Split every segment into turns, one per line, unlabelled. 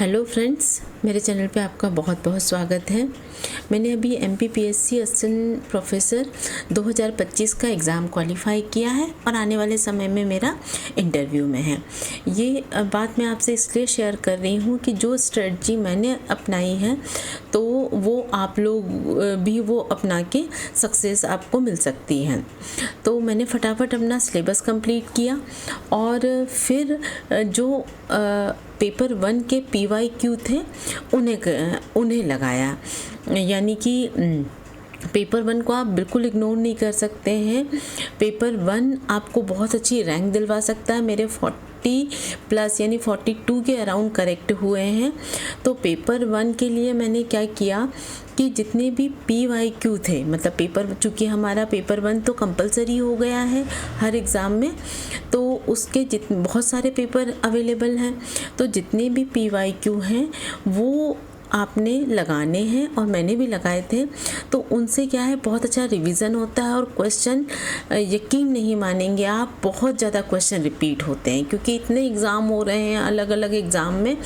Hello friends, मेरे channel पे आपका बहुत बहुत स्वागत है। मैंने अभी MPPSC असिस्टेंट प्रोफेसर 2025 का एग्ज़ाम क्वालिफाई किया है और आने वाले समय में मेरा इंटरव्यू में है। ये बात मैं आपसे इसलिए शेयर कर रही हूँ कि जो स्ट्रेटजी मैंने अपनाई है तो वो आप लोग भी वो अपना के सक्सेस आपको मिल सकती है। तो मैंने फटाफट अपना सिलेबस कंप्लीट किया और फिर जो पेपर 1 के PYQ थे उन्हें लगाया। यानी कि पेपर 1 को आप बिल्कुल इग्नोर नहीं कर सकते हैं। पेपर 1 आपको बहुत अच्छी रैंक दिलवा सकता है। मेरे 40+ यानी 42 के अराउंड करेक्ट हुए हैं। तो पेपर 1 के लिए मैंने क्या किया कि जितने भी PYQ थे, मतलब पेपर, चूँकि हमारा पेपर 1 तो कंपलसरी हो गया है हर एग्ज़ाम में, तो उसके बहुत सारे पेपर अवेलेबल हैं। तो जितने भी PYQ हैं वो आपने लगाने हैं और मैंने भी लगाए थे। तो उनसे क्या है, बहुत अच्छा रिवीजन होता है और क्वेश्चन यकीन नहीं मानेंगे आप, बहुत ज़्यादा क्वेश्चन रिपीट होते हैं क्योंकि इतने एग्ज़ाम हो रहे हैं अलग अलग एग्ज़ाम में।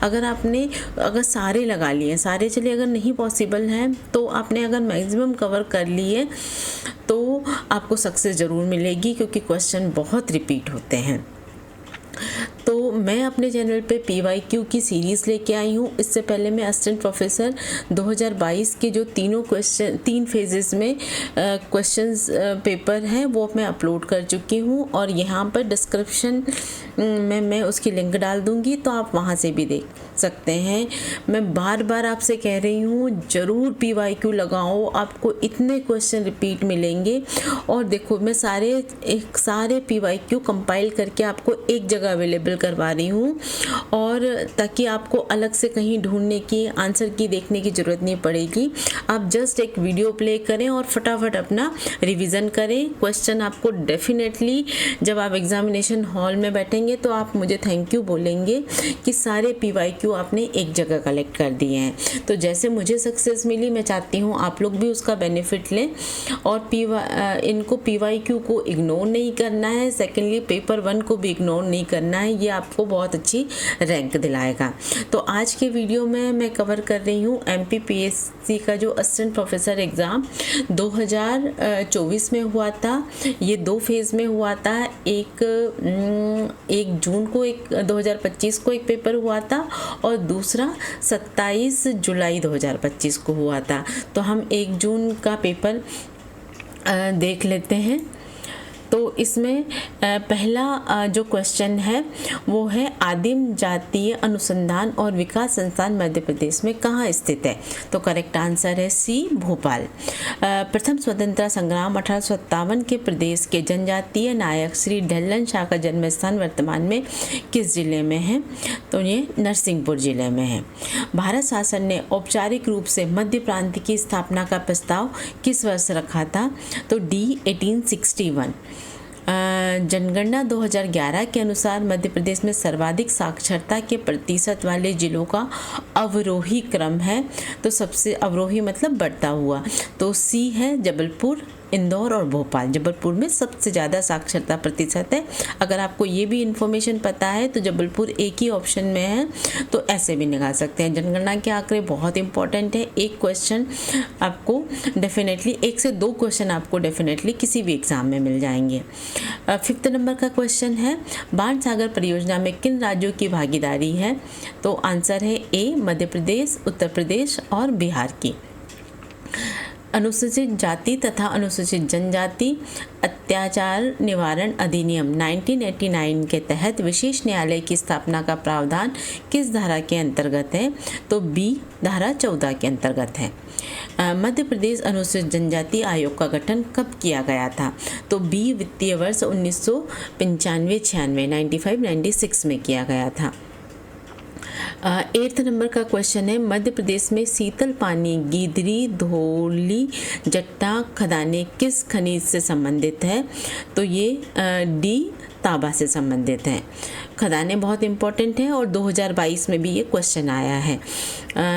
अगर सारे लगा लिए, सारे चलिए अगर नहीं पॉसिबल हैं तो आपने अगर मैक्सिमम कवर कर लिए तो आपको सक्सेस ज़रूर मिलेगी क्योंकि क्वेश्चन बहुत रिपीट होते हैं। तो मैं अपने चैनल पे PYQ की सीरीज़ लेके आई हूँ। इससे पहले मैं असिस्टेंट प्रोफेसर 2022 के जो 3 फेजेस में क्वेश्चंस पेपर हैं वो मैं अपलोड कर चुकी हूँ और यहाँ पर डिस्क्रिप्शन में मैं उसकी लिंक डाल दूँगी, तो आप वहाँ से भी देख सकते हैं। मैं बार बार आपसे कह रही हूँ, ज़रूर PYQ लगाओ, आपको इतने क्वेश्चन रिपीट मिलेंगे। और देखो, मैं सारे PYQ कंपाइल करके आपको एक जगह अवेलेबल करवा रही हूँ, और ताकि आपको अलग से कहीं ढूंढने की, आंसर की देखने की ज़रूरत नहीं पड़ेगी। आप जस्ट एक वीडियो प्ले करें और फटाफट अपना रिवीजन करें। क्वेश्चन आपको डेफिनेटली, जब आप एग्जामिनेशन हॉल में बैठेंगे तो आप मुझे थैंक यू बोलेंगे कि सारे PYQ आपने एक जगह कलेक्ट कर दिए हैं। तो जैसे मुझे सक्सेस मिली, मैं चाहती हूँ आप लोग भी उसका बेनिफिट लें। और इनको PYQ को इग्नोर नहीं करना है। सेकेंडली, पेपर 1 को भी इग्नोर नहीं करना है। ये आपको बहुत अच्छी रैंक दिलाएगा। तो आज के वीडियो में मैं कवर कर रही हूँ MPPSC का जो असिस्टेंट प्रोफेसर एग्ज़ाम 2024 में हुआ था। ये 2 फेज़ में हुआ था। एक जून को 2025 को एक पेपर हुआ था और दूसरा 27 जुलाई 2025 को हुआ था। तो हम 1 जून का पेपर देख लेते हैं। तो इसमें पहला जो क्वेश्चन है वो है, आदिम जातीय अनुसंधान और विकास संस्थान मध्य प्रदेश में कहाँ स्थित है? तो करेक्ट आंसर है C, भोपाल। प्रथम स्वतंत्रता संग्राम 1857 के प्रदेश के जनजातीय नायक श्री ढल्लन शाह का जन्म स्थान वर्तमान में किस जिले में है? तो ये नरसिंहपुर जिले में है। भारत शासन ने औपचारिक रूप से मध्य प्रांत की स्थापना का प्रस्ताव किस वर्ष रखा था? तो D, 1861। जनगणना 2011 के अनुसार मध्य प्रदेश में सर्वाधिक साक्षरता के प्रतिशत वाले जिलों का अवरोही क्रम है। तो सबसे अवरोही मतलब बढ़ता हुआ, तो C है जबलपुर, इंदौर और भोपाल। जबलपुर में सबसे ज़्यादा साक्षरता प्रतिशत है। अगर आपको ये भी इन्फॉर्मेशन पता है तो जबलपुर एक ही ऑप्शन में है, तो ऐसे भी निकाल सकते हैं। जनगणना के आंकड़े बहुत इंपॉर्टेंट है। एक क्वेश्चन आपको डेफिनेटली, 1 से 2 क्वेश्चन आपको डेफिनेटली किसी भी एग्ज़ाम में मिल जाएंगे। 5th नंबर का क्वेश्चन है, बाण सागर परियोजना में किन राज्यों की भागीदारी है? तो आंसर है A, मध्य प्रदेश, उत्तर प्रदेश और बिहार की। अनुसूचित जाति तथा अनुसूचित जनजाति अत्याचार निवारण अधिनियम 1989 के तहत विशेष न्यायालय की स्थापना का प्रावधान किस धारा के अंतर्गत है? तो B, धारा 14 के अंतर्गत है। मध्य प्रदेश अनुसूचित जनजाति आयोग का गठन कब किया गया था? तो B, वित्तीय वर्ष 1995-96 95-96 में किया गया था। 8th नंबर का क्वेश्चन है, मध्य प्रदेश में शीतल पानी गीदरी धौली जट्टा खदानें किस खनिज से संबंधित है? तो ये D, तांबा से संबंधित हैं। खदानें बहुत इंपॉर्टेंट हैं और 2022 में भी ये क्वेश्चन आया है।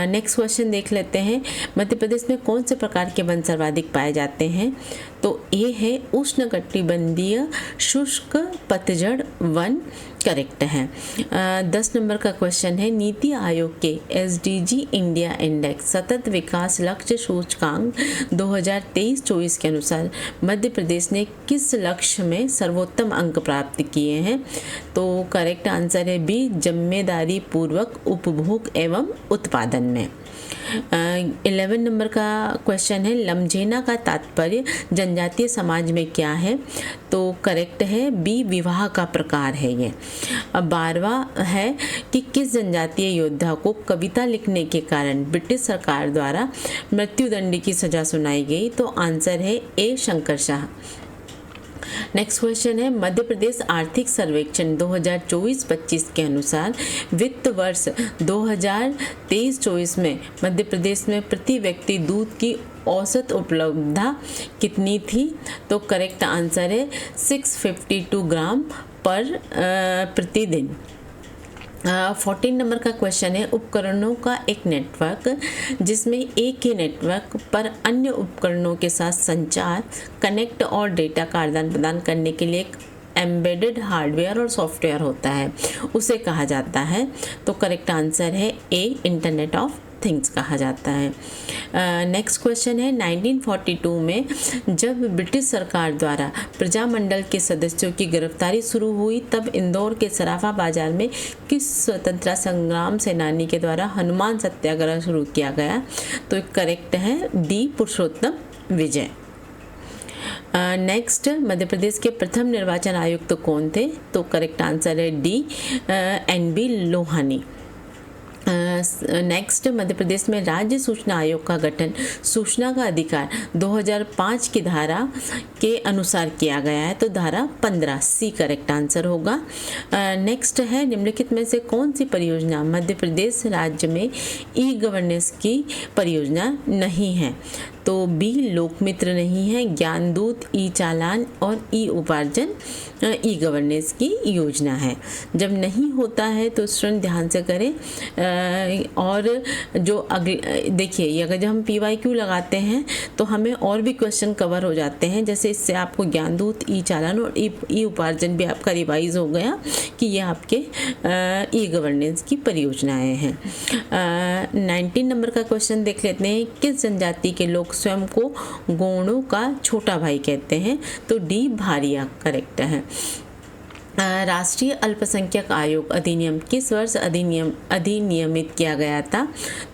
नेक्स्ट क्वेश्चन देख लेते हैं, मध्य प्रदेश में कौन से प्रकार के वन सर्वाधिक पाए जाते हैं? तो ए है उष्णकटिबंधीय शुष्क पतझड़ वन करेक्ट है। 10 नंबर का क्वेश्चन है नीति आयोग के SDG इंडिया इंडेक्स सतत विकास लक्ष्य सूचकांक 2023-24 के अनुसार मध्य प्रदेश ने किस लक्ष्य में सर्वोत्तम अंक प्राप्त किए हैं? तो करेक्ट आंसर है बी, जिम्मेदारी पूर्वक उपभोग एवं उत्पादन में। 11 नंबर का क्वेश्चन है लमझेना का तात्पर्य जनजातीय समाज में क्या है? तो करेक्ट है बी, विवाह का प्रकार है ये। अब 12वां है कि किस जनजातीय योद्धा को कविता लिखने के कारण ब्रिटिश सरकार द्वारा मृत्युदंड की सजा सुनाई गई? तो आंसर है ए, शंकर शाह। नेक्स्ट क्वेश्चन है मध्य प्रदेश आर्थिक सर्वेक्षण 2024-25 के अनुसार वित्त वर्ष 2023-24 में मध्य प्रदेश में प्रति व्यक्ति दूध की औसत उपलब्धता कितनी थी? तो करेक्ट आंसर है 652 ग्राम पर प्रतिदिन। 14 नंबर का क्वेश्चन है उपकरणों का एक नेटवर्क जिसमें एक ही नेटवर्क पर अन्य उपकरणों के साथ संचार, कनेक्ट और डेटा का आदान प्रदान करने के लिए एक एम्बेडेड हार्डवेयर और सॉफ्टवेयर होता है, उसे कहा जाता है? तो करेक्ट आंसर है ए, इंटरनेट ऑफ थिंग्स कहा जाता है। नेक्स्ट क्वेश्चन है 1942 में जब ब्रिटिश सरकार द्वारा प्रजामंडल के सदस्यों की गिरफ्तारी शुरू हुई तब इंदौर के सराफा बाजार में किस स्वतंत्रता संग्राम सेनानी के द्वारा हनुमान सत्याग्रह शुरू किया गया? तो करेक्ट है डी, पुरुषोत्तम विजय। नेक्स्ट मध्य प्रदेश के प्रथम निर्वाचन आयुक्त कौन थे? तो करेक्ट आंसर है डी, NB लोहानी। नेक्स्ट मध्य प्रदेश में राज्य सूचना आयोग का गठन सूचना का अधिकार 2005 की धारा के अनुसार किया गया है, तो धारा 15 सी करेक्ट आंसर होगा। नेक्स्ट है निम्नलिखित में से कौन सी परियोजना मध्य प्रदेश राज्य में ई गवर्नेंस की परियोजना नहीं है? तो बी, लोकमित्र नहीं है, ज्ञानदूत, ई चालान और ई उपार्जन ई गवर्नेंस की योजना है। जब नहीं होता है तो स्टूडेंट ध्यान से करें। और जो अगले देखिए अगर जब हम PYQ लगाते हैं तो हमें और भी क्वेश्चन कवर हो जाते हैं, जैसे इससे आपको ज्ञानदूत, ई चालान और ई उपार्जन भी आपका रिवाइज हो गया कि ये आपके ई गवर्नेंस की परियोजनाएं हैं। 19 नंबर का क्वेश्चन देख लेते हैं किस जनजाति के लोग स्वयं को गोंडों का छोटा भाई कहते हैं? तो डी, भारिया करेक्ट है। राष्ट्रीय अल्पसंख्यक आयोग अधिनियम किस वर्ष अधिनियमित किया गया था?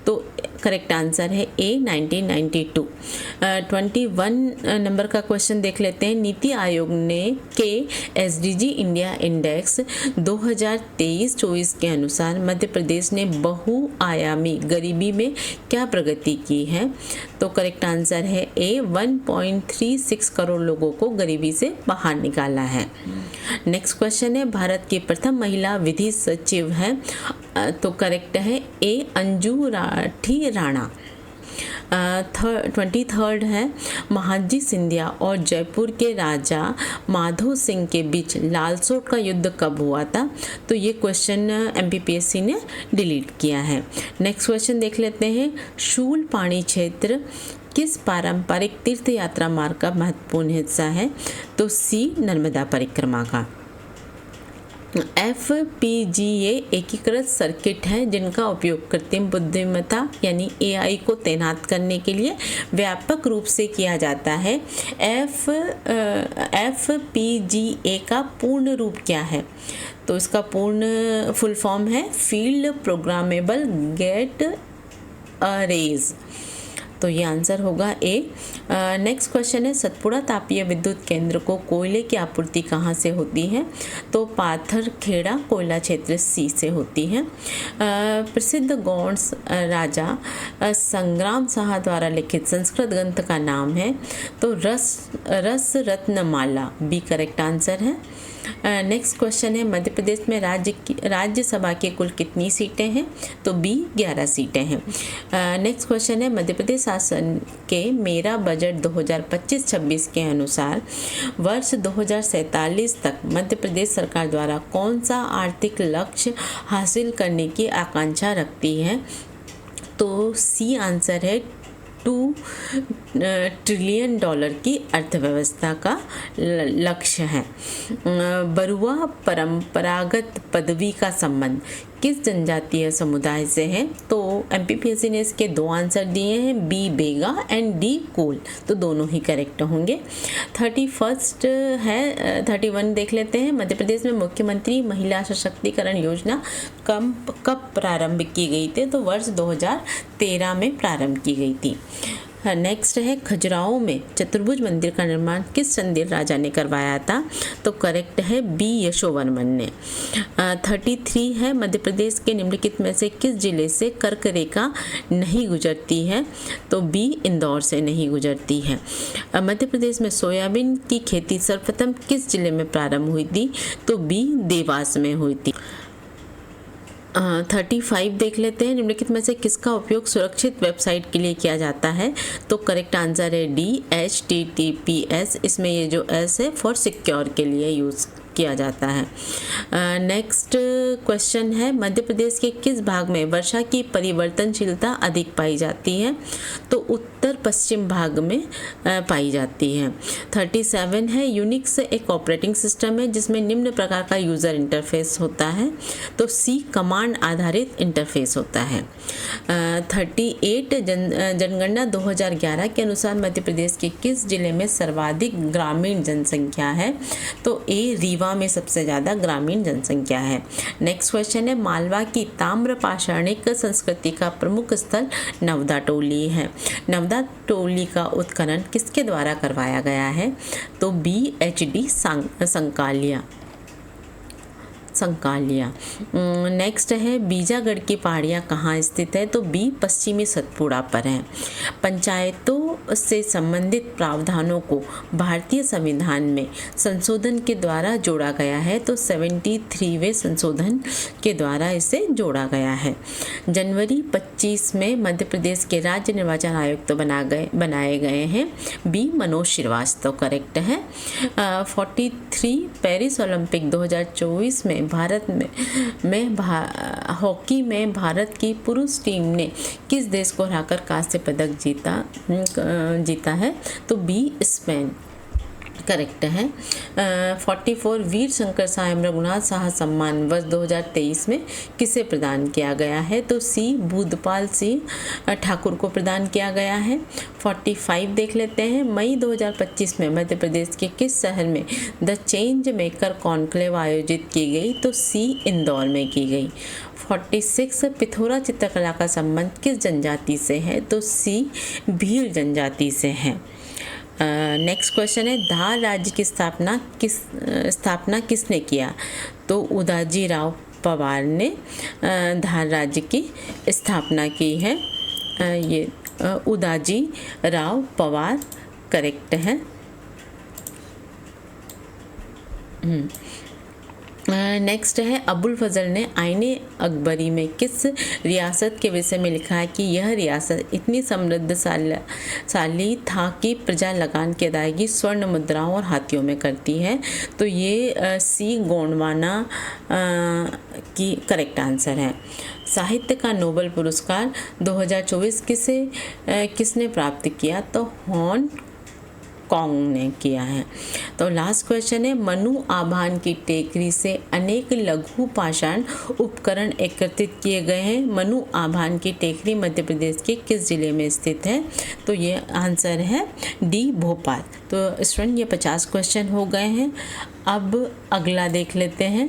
तो करेक्ट आंसर है ए, 1992। 21 नंबर का क्वेश्चन देख लेते हैं नीति आयोग ने के SDG इंडिया इंडेक्स 2023-24 के अनुसार मध्य प्रदेश ने बहुआयामी गरीबी में क्या प्रगति की है? तो करेक्ट आंसर है ए, 1.36 करोड़ लोगों को गरीबी से बाहर निकाला है। नेक्स्ट क्वेश्चन है भारत की प्रथम महिला विधि सचिव है? तो करेक्ट है ए, अंजू राठी राणा। 23rd है महाजी सिंधिया और जयपुर के राजा माधो सिंह के बीच लालसोट का युद्ध कब हुआ था? तो ये क्वेश्चन MPPSC ने डिलीट किया है। नेक्स्ट क्वेश्चन देख लेते हैं शूलपाणी क्षेत्र किस पारंपरिक तीर्थ यात्रा मार्ग का महत्वपूर्ण हिस्सा है? तो सी, नर्मदा परिक्रमा का। FPGA एकीकृत सर्किट है जिनका उपयोग कृत्रिम बुद्धिमत्ता यानी AI को तैनात करने के लिए व्यापक रूप से किया जाता है। FPGA का पूर्ण रूप क्या है? तो इसका पूर्ण फुल फॉर्म है फील्ड प्रोग्रामेबल गेट अरेज, तो ये आंसर होगा ए। नेक्स्ट क्वेश्चन है सतपुड़ा तापीय विद्युत केंद्र को कोयले की आपूर्ति कहाँ से होती है? तो पाथरखेड़ा कोयला क्षेत्र सी से होती है। प्रसिद्ध गौड़ राजा संग्राम शाह द्वारा लिखित संस्कृत ग्रंथ का नाम है? तो रस रत्नमाला बी करेक्ट आंसर है। नेक्स्ट क्वेश्चन है मध्य प्रदेश में राज्यसभा की कुल कितनी सीटें हैं? तो बी 11 सीटें हैं। नेक्स्ट क्वेश्चन है मध्य प्रदेश शासन के मेरा बजट 2025-26 के अनुसार वर्ष 2047 तक मध्य प्रदेश सरकार द्वारा कौन सा आर्थिक लक्ष्य हासिल करने की आकांक्षा रखती है? तो सी आंसर है 2 ट्रिलियन डॉलर की अर्थव्यवस्था का लक्ष्य है। बरुआ परंपरागत पदवी का संबंध किस जनजातीय समुदाय से है? तो एमपीपीएससी ने इसके दो आंसर दिए हैं, बी बेगा एंड डी कोल, तो दोनों ही करेक्ट होंगे। 31 देख लेते हैं। मध्य प्रदेश में मुख्यमंत्री महिला सशक्तिकरण योजना कब प्रारंभ की गई थी? तो वर्ष 2013 में प्रारंभ की गई थी। नेक्स्ट है, खजुराहो में चतुर्भुज मंदिर का निर्माण किस चंदेल राजा ने करवाया था? तो करेक्ट है बी यशोवर्मन ने। 33 है, मध्य प्रदेश के निम्नलिखित में से किस जिले से कर्क रेखा नहीं गुजरती है? तो बी इंदौर से नहीं गुजरती है। मध्य प्रदेश में सोयाबीन की खेती सर्वप्रथम किस जिले में प्रारंभ हुई थी? तो बी देवास में हुई थी। 35 देख लेते हैं। निम्नलिखित में से किसका उपयोग सुरक्षित वेबसाइट के लिए किया जाता है? तो करेक्ट आंसर है डी HTTPS। इसमें ये जो S है फॉर सिक्योर के लिए यूज़ किया जाता है। नेक्स्ट क्वेश्चन है, मध्य प्रदेश के किस भाग में वर्षा की परिवर्तनशीलता अधिक पाई जाती है? तो उत्तर पश्चिम भाग में पाई जाती है। 37 है, यूनिक्स एक ऑपरेटिंग सिस्टम है जिसमें निम्न प्रकार का यूज़र इंटरफेस होता है? तो सी कमांड आधारित इंटरफेस होता है। 38 जनगणना 2011 के अनुसार मध्य प्रदेश के किस जिले में सर्वाधिक ग्रामीण जनसंख्या है? तो ए रीवा में सबसे ज़्यादा ग्रामीण जनसंख्या है। नेक्स्ट क्वेश्चन है, मालवा की ताम्र पाषाणिक संस्कृति का प्रमुख स्थल नवदा टोली है। नवदा टोली का उत्खनन किसके द्वारा करवाया गया है? तो बी HD संकालिया। नेक्स्ट है, बीजागढ़ की पहाड़ियाँ कहाँ स्थित है? तो बी पश्चिमी सतपुड़ा पर है। पंचायतों से संबंधित प्रावधानों को भारतीय संविधान में संशोधन के द्वारा जोड़ा गया है? तो 73वें संशोधन के द्वारा इसे जोड़ा गया है। जनवरी 25 में मध्य प्रदेश के राज्य निर्वाचन आयुक्त बनाए गए हैं? बी मनोज श्रीवास्तव करेक्ट है। 43 पेरिस ओलंपिक 2024 में भारत में हॉकी में भारत की पुरुष टीम ने किस देश को हराकर कांस्य पदक जीता है? तो बी स्पेन करेक्ट है। 44 वीर शंकर साहेब रघुनाथ साहा सम्मान वर्ष 2023 में किसे प्रदान किया गया है? तो सी भूतपाल सिंह ठाकुर को प्रदान किया गया है। 45 देख लेते हैं। मई 2025 में मध्य प्रदेश के किस शहर में द चेंज मेकर कॉन्क्लेव आयोजित की गई? तो सी इंदौर में की गई। 46 पिथौरा चित्रकला का संबंध किस जनजाति से है? तो सी भील जनजाति से है। नेक्स्ट क्वेश्चन है, धार राज्य की स्थापना किसने किया? तो उदाजी राव पवार ने धार राज्य की स्थापना की है। ये उदाजी राव पवार करेक्ट है। नेक्स्ट है, अबुल फजल ने आईने अकबरी में किस रियासत के विषय में लिखा है कि यह रियासत इतनी समृद्धशाली था कि प्रजा लगान की अदायगी स्वर्ण मुद्राओं और हाथियों में करती है? तो ये सी गोंडवाना की करेक्ट आंसर है। साहित्य का नोबेल पुरस्कार 2024 किसने प्राप्त किया? तो हॉन्ग कॉन्ग ने किया है। तो लास्ट क्वेश्चन है, मनु आभान की टेकरी से अनेक लघु पाषाण उपकरण एकत्रित किए गए हैं। मनु आभान की टेकरी मध्य प्रदेश के किस जिले में स्थित है? तो ये आंसर है डी भोपाल। तो स्टूडेंट ये 50 क्वेश्चन हो गए हैं। अब अगला देख लेते हैं।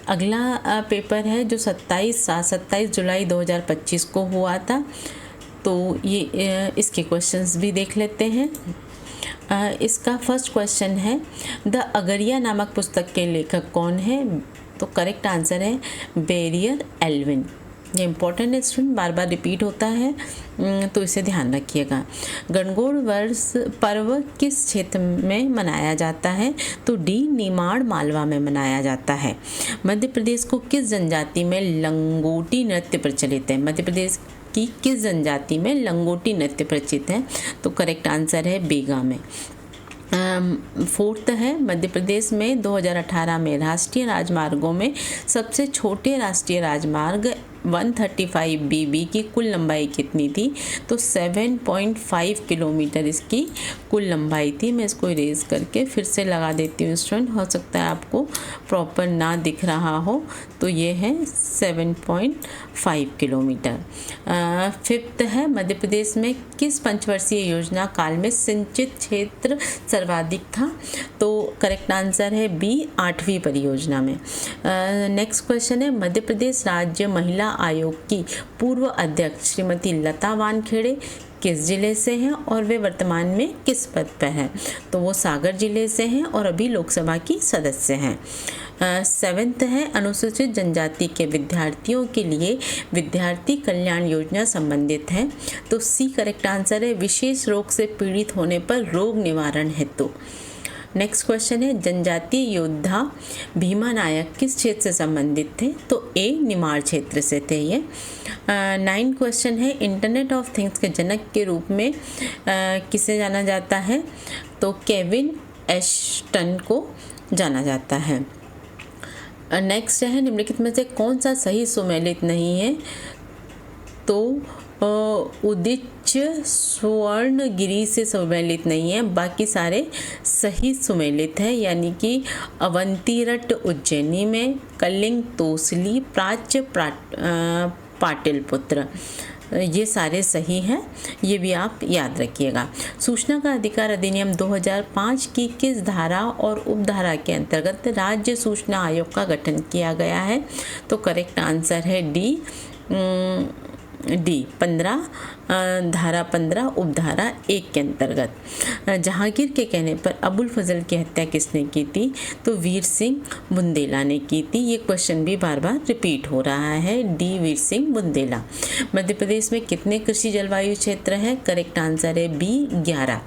अगला पेपर है जो 27 जुलाई 2025 को हुआ था। तो ये इसके क्वेश्चंस भी देख लेते हैं। इसका फर्स्ट क्वेश्चन है, द अगरिया नामक पुस्तक के लेखक कौन है? तो करेक्ट आंसर है बेरियर एल्विन। ये इम्पोर्टेंट है स्टूडेंट, बार बार रिपीट होता है तो इसे ध्यान रखिएगा। गणगौर वर्ष पर्व किस क्षेत्र में मनाया जाता है? तो डी निमाड़ मालवा में मनाया जाता है। मध्य प्रदेश को किस जनजाति में लंगोटी नृत्य प्रचलित है? मध्य प्रदेश की किस जनजाति में लंगोटी नृत्य प्रचलित है? तो करेक्ट आंसर है बेगा में। फोर्थ है, मध्य प्रदेश में 2018 में राष्ट्रीय राजमार्गों में सबसे छोटे राष्ट्रीय राजमार्ग 135 BB की कुल लंबाई कितनी थी? तो 7.5 किलोमीटर इसकी कुल लंबाई थी। मैं इसको इरेज करके फिर से लगा देती हूँ स्टूडेंट, हो सकता है आपको प्रॉपर ना दिख रहा हो। तो ये है 7.5 किलोमीटर। फिफ्थ है, मध्य प्रदेश में किस पंचवर्षीय योजना काल में सिंचित क्षेत्र सर्वाधिक था? तो करेक्ट आंसर है बी, 8वीं परियोजना में। नेक्स्ट क्वेश्चन है, मध्य प्रदेश राज्य महिला आयोग की पूर्व अध्यक्ष श्रीमती लता वानखेड़े किस जिले से हैं और वे वर्तमान में किस पद पर हैं? तो वो सागर जिले से हैं और अभी लोकसभा की सदस्य हैं। सेवेंथ है, अनुसूचित जनजाति के विद्यार्थियों के लिए विद्यार्थी कल्याण योजना संबंधित है। तो सी करेक्ट आंसर है, विशेष रोग से पीड़ित होने पर रोग निवारण हेतु। नेक्स्ट क्वेश्चन है, जनजातीय योद्धा भीमा नायक किस क्षेत्र से संबंधित थे? तो ए, निमाड़ क्षेत्र से थे ये। 9 क्वेश्चन है, इंटरनेट ऑफ थिंग्स के जनक के रूप में किसे जाना जाता है? तो केविन एश्टन को जाना जाता है। नेक्स्ट है, निम्नलिखित में से कौन सा सही सुमेलित नहीं है? तो उदिच स्वर्णगिरी से सुमेलित नहीं है, बाकी सारे सही सुमेलित है, यानी कि अवंतीरट उज्जैनी में, कलिंग तोसली, प्राच्य पाटलिपुत्र, ये सारे सही हैं, ये भी आप याद रखिएगा। सूचना का अधिकार अधिनियम 2005 की किस धारा और उपधारा के अंतर्गत राज्य सूचना आयोग का गठन किया गया है? तो करेक्ट आंसर है डी, 15, धारा 15 उपधारा 1 के अंतर्गत। जहांगीर के कहने पर अबुल फजल की हत्या किसने की थी? तो वीर सिंह बुंदेला ने की थी। ये क्वेश्चन भी बार बार रिपीट हो रहा है, डी, वीर सिंह बुंदेला। मध्य प्रदेश में कितने कृषि जलवायु क्षेत्र हैं? करेक्ट आंसर है बी, 11।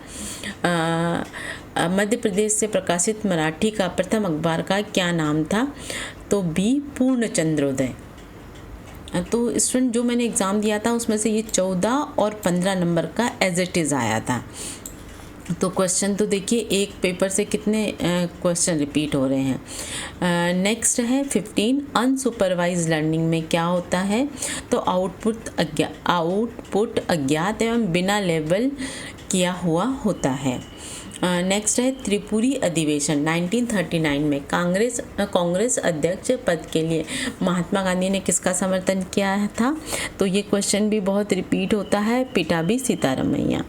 मध्य प्रदेश से प्रकाशित मराठी का प्रथम अखबार का क्या नाम था? तो बी, पूर्ण चंद्रोदय। तो स्टूडेंट, जो मैंने एग्ज़ाम दिया था उसमें से ये 14 और 15 नंबर का एज इट इज़ आया था। तो क्वेश्चन तो देखिए, एक पेपर से कितने क्वेश्चन रिपीट हो रहे हैं। नेक्स्ट है 15, अनसुपरवाइज लर्निंग में क्या होता है? तो आउटपुट अज्ञात एवं बिना लेबल किया हुआ होता है। नेक्स्ट है, त्रिपुरी अधिवेशन 1939 में कांग्रेस अध्यक्ष पद के लिए महात्मा गांधी ने किसका समर्थन किया था? तो ये क्वेश्चन भी बहुत रिपीट होता है, पिटाबी सीतारमैया।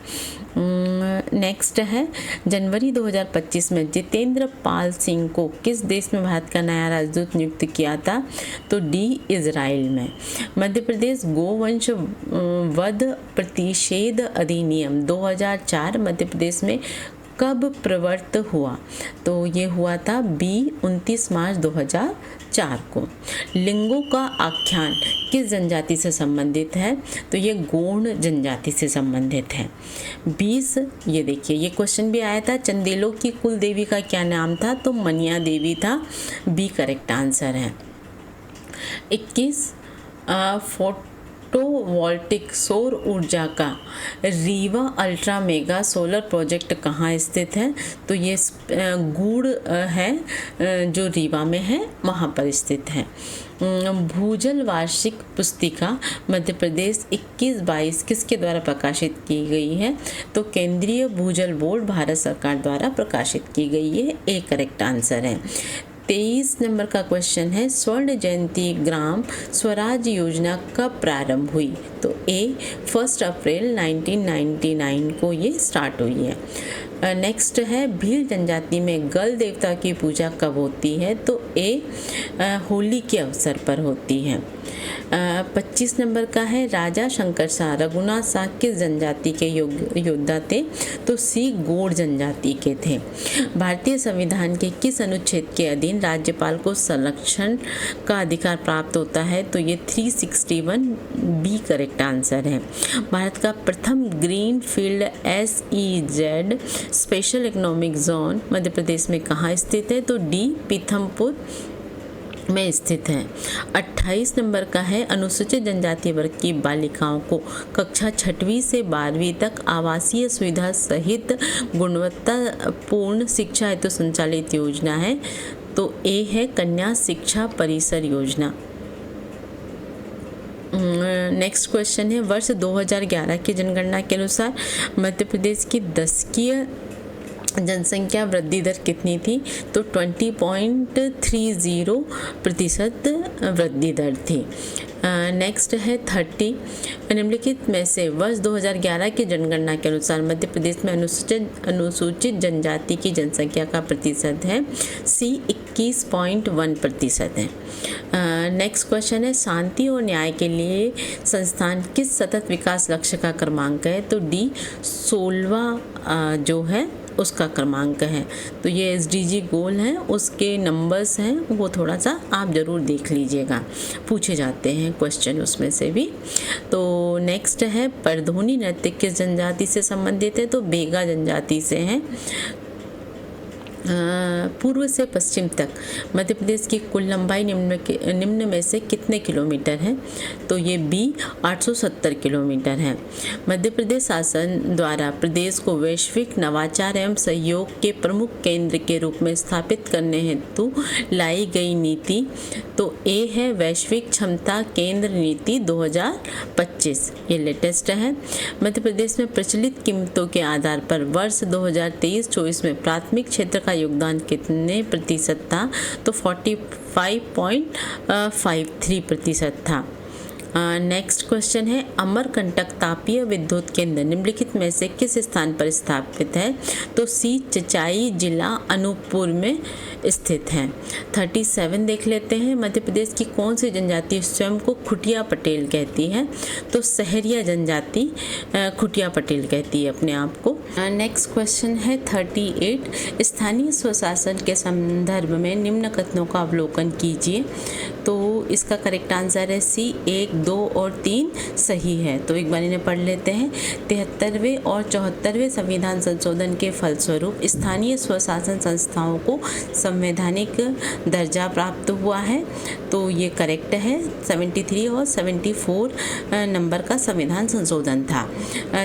नेक्स्ट है, जनवरी 2025 में जितेंद्र पाल सिंह को किस देश में भारत का नया राजदूत नियुक्त किया था? तो डी, इजराइल में। मध्य प्रदेश गोवंश वध प्रतिषेध अधिनियम 2004 मध्य प्रदेश में कब प्रवर्त हुआ? तो ये हुआ था बी, 29 मार्च 2004 को। लिंगों का आख्यान किस जनजाति से संबंधित है? तो ये गोंड जनजाति से संबंधित है। 20, ये देखिए, ये क्वेश्चन भी आया था, चंदेलों की कुल देवी का क्या नाम था? तो मनिया देवी था, बी करेक्ट आंसर है। 21, फोटोवोल्टिक सौर ऊर्जा का Rewa ultra mega solar project कहाँ स्थित है? तो ये गूढ़ है जो रीवा में है, वहाँ पर स्थित है। भूजल वार्षिक पुस्तिका मध्य प्रदेश 21-22 किसके द्वारा प्रकाशित की गई है? तो केंद्रीय भूजल बोर्ड भारत सरकार द्वारा प्रकाशित की गई है, ए करेक्ट आंसर है। 23 नंबर का क्वेश्चन है, स्वर्ण जयंती ग्राम स्वराज योजना कब प्रारंभ हुई? तो ए, 1 अप्रैल 1999 को ये स्टार्ट हुई है। नेक्स्ट है, भील जनजाति में गल देवता की पूजा कब होती है? तो ए, होली के अवसर पर होती है। 25 नंबर का है, राजा शंकर शाह रघुनाथ शाह किस जनजाति के योद्धा थे? तो सी, गोंड जनजाति के थे। भारतीय संविधान के किस अनुच्छेद के अधीन राज्यपाल को संरक्षण का अधिकार प्राप्त होता है? तो ये 361, बी करेक्ट आंसर है। भारत का प्रथम green field SEZ special economic zone Madhya Pradesh में कहाँ स्थित है? तो डी, पीथमपुर में स्थित है। 28 नंबर का है, अनुसूचित जनजाति वर्ग की बालिकाओं को कक्षा 6वीं से 12वीं तक आवासीय सुविधा सहित गुणवत्तापूर्ण शिक्षा हेतु संचालित योजना है। तो ए है, कन्या शिक्षा परिसर योजना। नेक्स्ट क्वेश्चन है, वर्ष 2011 की जनगणना के अनुसार मध्य प्रदेश की दशकीय जनसंख्या वृद्धि दर कितनी थी? तो 20.30% वृद्धि दर थी। नेक्स्ट है 30, निम्नलिखित में से वर्ष 2011 की जनगणना के अनुसार मध्य प्रदेश में अनुसूचित जनजाति की जनसंख्या का प्रतिशत है। सी 21.1% है। नेक्स्ट क्वेश्चन है, शांति और न्याय के लिए संस्थान किस सतत विकास लक्ष्य का क्रमांक है? तो डी 16वां जो है उसका क्रमांक है। तो ये SDG गोल हैं, उसके नंबर्स हैं, वो थोड़ा सा आप ज़रूर देख लीजिएगा, पूछे जाते हैं क्वेश्चन उसमें से भी। तो नेक्स्ट है, परधोनी नृत्य किस जनजाति से संबंधित है? तो बेगा जनजाति से हैं। पूर्व से पश्चिम तक मध्य प्रदेश की कुल लंबाई निम्न में से कितने किलोमीटर है? तो ये B 870 किलोमीटर है। मध्य प्रदेश शासन द्वारा प्रदेश को वैश्विक नवाचार एवं सहयोग के प्रमुख केंद्र के रूप में स्थापित करने हेतु लाई गई नीति, तो A है वैश्विक क्षमता केंद्र नीति 2025, ये लेटेस्ट है। मध्य प्रदेश में प्रचलित कीमतों के आधार पर वर्ष 2023-24 में प्राथमिक क्षेत्र का योगदान कितने प्रतिशत था? तो 45.53% था। नेक्स्ट क्वेश्चन है, अमरकंटक तापीय विद्युत केंद्र निम्नलिखित में से किस स्थान पर स्थापित है? तो सी चचाई जिला अनूपपुर में स्थित है। 37 देख लेते हैं, मध्य प्रदेश की कौन सी जनजाति स्वयं को खुटिया पटेल कहती है? तो सहरिया जनजाति खुटिया पटेल कहती है अपने आप को। नेक्स्ट क्वेश्चन है 38, स्थानीय स्वशासन के संदर्भ में निम्न कथनों का अवलोकन कीजिए। तो इसका करेक्ट आंसर है सी 1, 2 और 3 सही है। तो एक बार इन्हें पढ़ लेते हैं। 73वें और 74वें संविधान संशोधन के फलस्वरूप स्थानीय स्वशासन संस्थाओं को संवैधानिक दर्जा प्राप्त हुआ है। तो ये करेक्ट है। 73 और 74 नंबर का संविधान संशोधन था।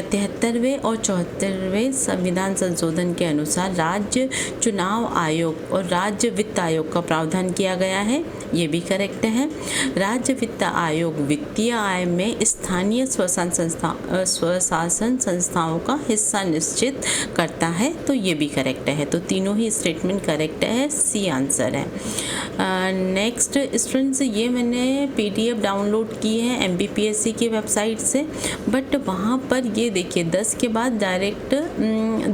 73वें और 74वें संविधान संशोधन के अनुसार राज्य चुनाव आयोग और राज्य वित्त आयोग का प्रावधान किया गया है, ये भी करेक्ट है। राज्य वित्त आयोग वित्तीय आय में स्थानीय स्वशासन संस्थाओं का हिस्सा निश्चित करता है, तो ये भी करेक्ट है। तो तीनों ही स्टेटमेंट करेक्ट है, सी आंसर है। नेक्स्ट स्टूडेंट्स, ये मैंने PDF डाउनलोड की है MPPSC की वेबसाइट से, बट वहाँ पर ये देखिए 10 के बाद डायरेक्ट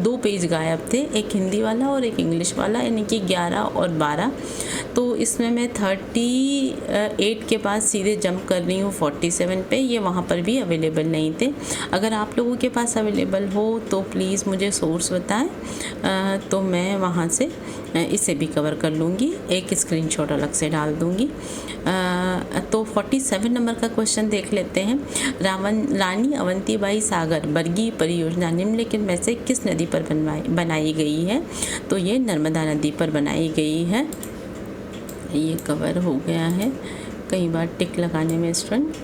2 पेज गायब थे, एक हिंदी वाला और एक इंग्लिश वाला, यानी कि 11 और 12। तो इसमें मैं 38 के बाद सीधे जंप कर रही हूँ 47 पे, ये वहाँ पर भी अवेलेबल नहीं थे। अगर आप लोगों के पास अवेलेबल हो तो प्लीज़ मुझे सोर्स बताएं, तो मैं वहाँ से इसे भी कवर कर लूँगी, एक स्क्रीनशॉट अलग से डाल दूँगी। तो 47 नंबर का क्वेश्चन देख लेते हैं। रानी अवंतीबाई सागर बरगी परियोजना निम्नलिखित में से किस नदी पर बनाई गई है? तो ये नर्मदा नदी पर बनाई गई है। ये कवर हो गया है, कई बार टिक लगाने में स्टूडेंट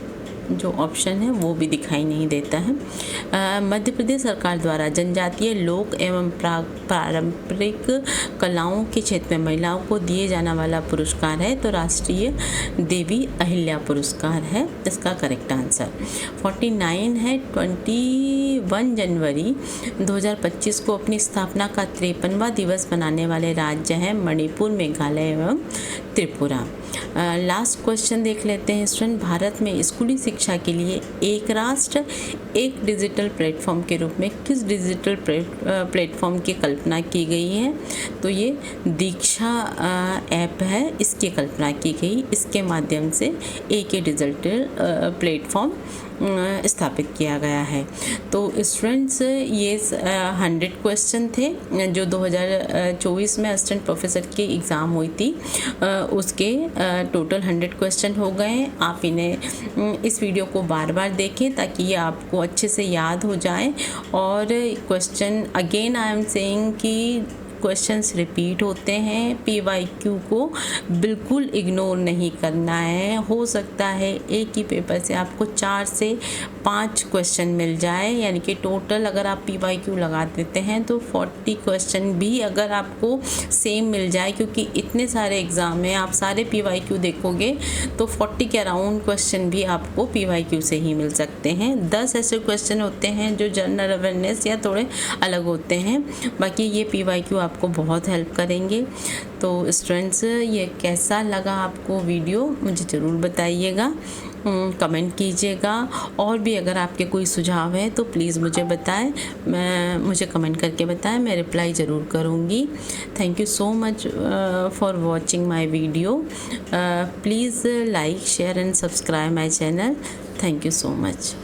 जो ऑप्शन है वो भी दिखाई नहीं देता है। मध्य प्रदेश सरकार द्वारा जनजातीय लोक एवं पारंपरिक कलाओं के क्षेत्र में महिलाओं को दिए जाने वाला पुरस्कार है, तो राष्ट्रीय देवी अहिल्या पुरस्कार है इसका करेक्ट आंसर। 49 है, 21 जनवरी 2025 को अपनी स्थापना का 53वां दिवस मनाने वाले राज्य हैं मणिपुर, मेघालय एवं त्रिपुरा। लास्ट क्वेश्चन देख लेते हैं स्टूडेंट। भारत में स्कूली शिक्षा के लिए एक राष्ट्र एक डिजिटल प्लेटफॉर्म के रूप में किस डिजिटल प्लेटफॉर्म की कल्पना की गई है? तो ये दीक्षा ऐप है, इसकी कल्पना की गई। इसके माध्यम से एक डिजिटल प्लेटफॉर्म स्थापित किया गया है। तो स्टूडेंट्स, ये 100 क्वेश्चन थे जो 2024 में असिस्टेंट प्रोफेसर की एग्ज़ाम हुई थी, उसके टोटल 100 क्वेश्चन हो गए। आप इन्हें इस वीडियो को बार बार देखें ताकि ये आपको अच्छे से याद हो जाए। और question again I am saying कि क्वेश्चंस रिपीट होते हैं। PYQ को बिल्कुल इग्नोर नहीं करना है। हो सकता है एक ही पेपर से आपको 4 से 5 क्वेश्चन मिल जाए, यानी कि टोटल अगर आप PYQ लगा देते हैं तो 40 क्वेश्चन भी अगर आपको सेम मिल जाए, क्योंकि इतने सारे एग्ज़ाम में आप सारे PYQ देखोगे तो 40 के अराउंड क्वेश्चन भी आपको PYQ से ही मिल सकते हैं। 10 ऐसे क्वेश्चन होते हैं जो जनरल अवेयरनेस या थोड़े अलग होते हैं, बाकी ये PYQ आपको बहुत हेल्प करेंगे। तो स्टूडेंट्स, ये कैसा लगा आपको वीडियो मुझे ज़रूर बताइएगा, कमेंट कीजिएगा। और भी अगर आपके कोई सुझाव है तो प्लीज़ मुझे बताएं, मुझे कमेंट करके बताएं, मैं रिप्लाई ज़रूर करूँगी। Thank you so much for watching my video. Please like, share and subscribe my channel. Thank you so much.